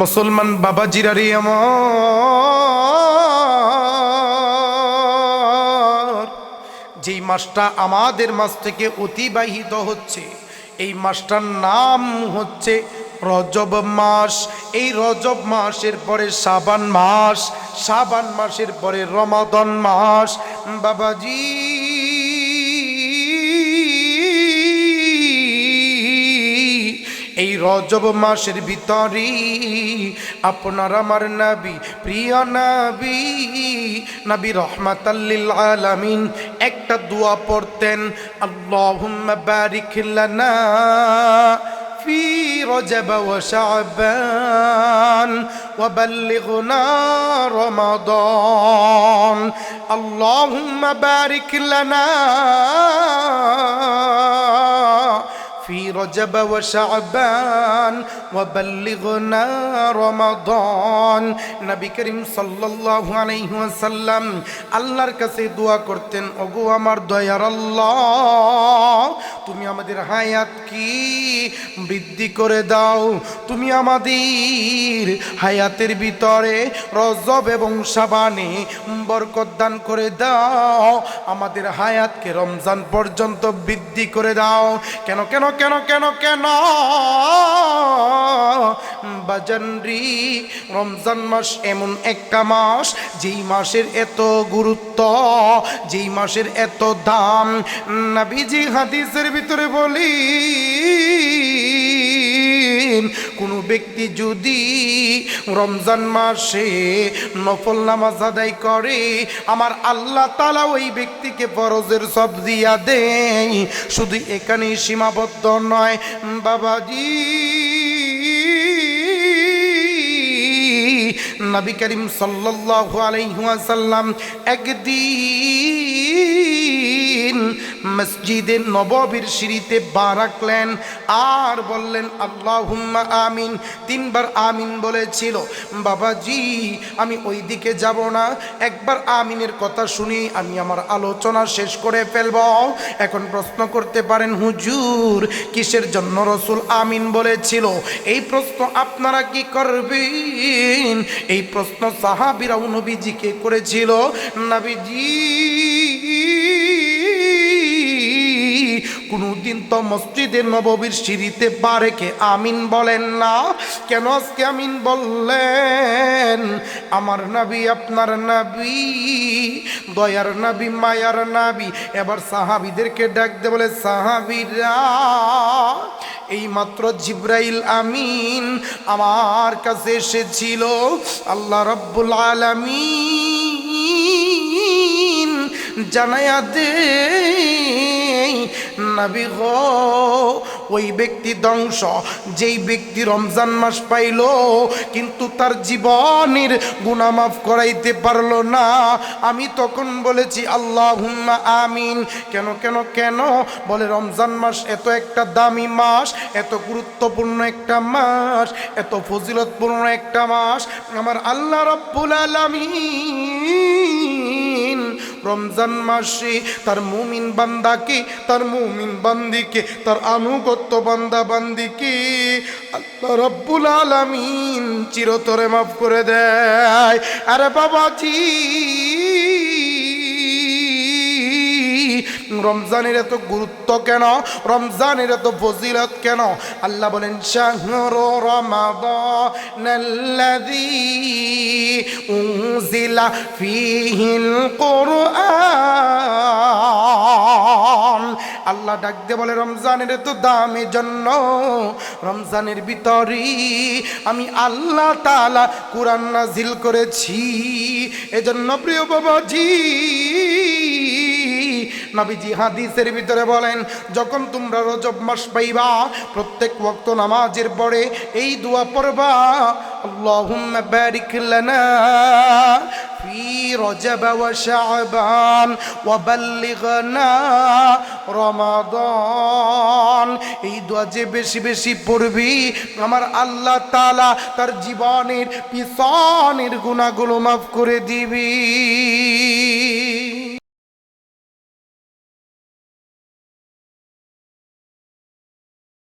মুসলমান বাবাজিরারে আমার, যেই মাসটা আমাদের মাস থেকে অতিবাহিত হচ্ছে এই মাসটার নাম হচ্ছে রজব মাস। এই রজব মাসের পরে শাবান মাস, শাবান মাসের পরে রমাদান মাস। বাবাজি এই রজব মাসের ভিতরে আপনার আমার নবী, প্রিয় নবী, নবী রহমাতাল লিল আলামিন একটা দোয়া পড়তেন, আল্লাহুম্মা বারিক লানা ফি রজব ওয়া শাবান ওয়া বাল্লিগনা রমাদান। আল্লাহুম্মা বারিক লানা في رجب وشعبان وبلغنا رمضان। নবী করিম সাল্লাল্লাহু আলাইহি ওয়াসাল্লাম আল্লাহর কাছে দোয়া করতেন, ওগো আমার দয়ার আল্লাহ, তুমি আমাদের হায়াত কি বৃদ্ধি করে দাও, তুমি আমাদের হায়াতের ভিতরে রজব এবং শাবানে বরকত দান করে দাও, আমাদের হায়াতকে রমজান পর্যন্ত বৃদ্ধি করে দাও। কেন কেন কেন কেন কেন বাজানরি, রমজান মাস এমন একটা মাস যেই মাসের এত গুরুত্ব, যেই মাসের এত দাম। নবীজি হাদিসের ভিতরে বলি, কোনো ব্যক্তি যদি রমজান মাসে নফল নামাজ আদায় করে, আমার আল্লাহ তাআলা ওই ব্যক্তিকে ফরজের সব দিয়া দেয়। শুধু এখানেই সীমাবদ্ধ নয় বাবাজি, নবী করিম সাল্লাল্লাহু আলাইহি ওয়াসাল্লাম একদিন মসজিদে নববীর সিঁড়িতে পা রাখলেন আর বললেন আল্লাহুম্মা আমিন। তিনবার আমিন বলেছিল। বাবাজি আমি ওই দিকে যাব না, একবার আমিনের কথা শুনি আমি আমার আলোচনা শেষ করে ফেলব। এখন প্রশ্ন করতে পারেন, হুজুর কিসের জন্য রাসূল আমিন বলেছিল? এই প্রশ্ন আপনারা কি করবেন? এই প্রশ্ন সাহাবীরা নবীজিকে করেছিল। নবীজি কোনদিন তো মসজিদে নববীর সিঁড়িতে পা রেখে আমিন বলেন না, কেন আজকে আমিন বললেন? আমার নবী, আপনার নবী, দয়ার নবী, মায়ার নবী। এবার সাহাবীদেরকে ডাক দে, বলে সাহাবীরা এই মাত্র জিবরাইল আমিন আমার কাছে এসেছিল। আল্লাহ রাব্বুল আলামিন জানায়া দে নবী গো, ওই ব্যক্তি ধ্বংস যেই ব্যক্তি রমজান মাস পাইল কিন্তু তার জীবনের গুনাহ মাফ করাইতে পারলো না। আমি তখন বলেছি আল্লাহুম্মা আমিন। কেন কেন কেন? বলে রমজান মাস এত একটা দামি মাস, এত গুরুত্বপূর্ণ একটা মাস, এত ফজিলতপূর্ণ একটা মাস। আমার আল্লাহ রাব্বুল আলামিন রমজান মাসে তার মুমিন বান্দাকে, তার মুমিন বান্দিকে, তার আনুগত্য বান্দা বান্দিকে আল্লাহ রাব্বুল আলামিন চিরতরে মাফ করে দেয়। আরে বাবাজি রমজানের এত গুরুত্ব কেন? রমজানের এত ফজিলত কেন? আল্লাহ বলেন শাহরু রমাদানাল্লাযী উনজিলা ফীহিল কুরআন। আল্লাহ ডাক দিয়ে বলে রমজানের এত দামের জন্য, রমজানের ভিতরে আমি আল্লাহ তাআলা কুরআন নাজিল করেছি। এজন্য প্রিয় বাবাজি নবীজি হাদিসের ভিতরে বলেন, যখন তোমরা রজব মাস পাইবা প্রত্যেক ওয়াক্ত নামাজের পরে এই দোয়া পড়বা, আল্লাহুম্মা বারিক লানা ফি রজব ওয়া শাবান ওয়া বাল্লিগনা রমাদান। এই দোয়া যে বেশি বেশি পড়বি আমার আল্লাহ তাআলা তার জীবনের পিছনের গুনাহগুলো মাফ করে দিবি।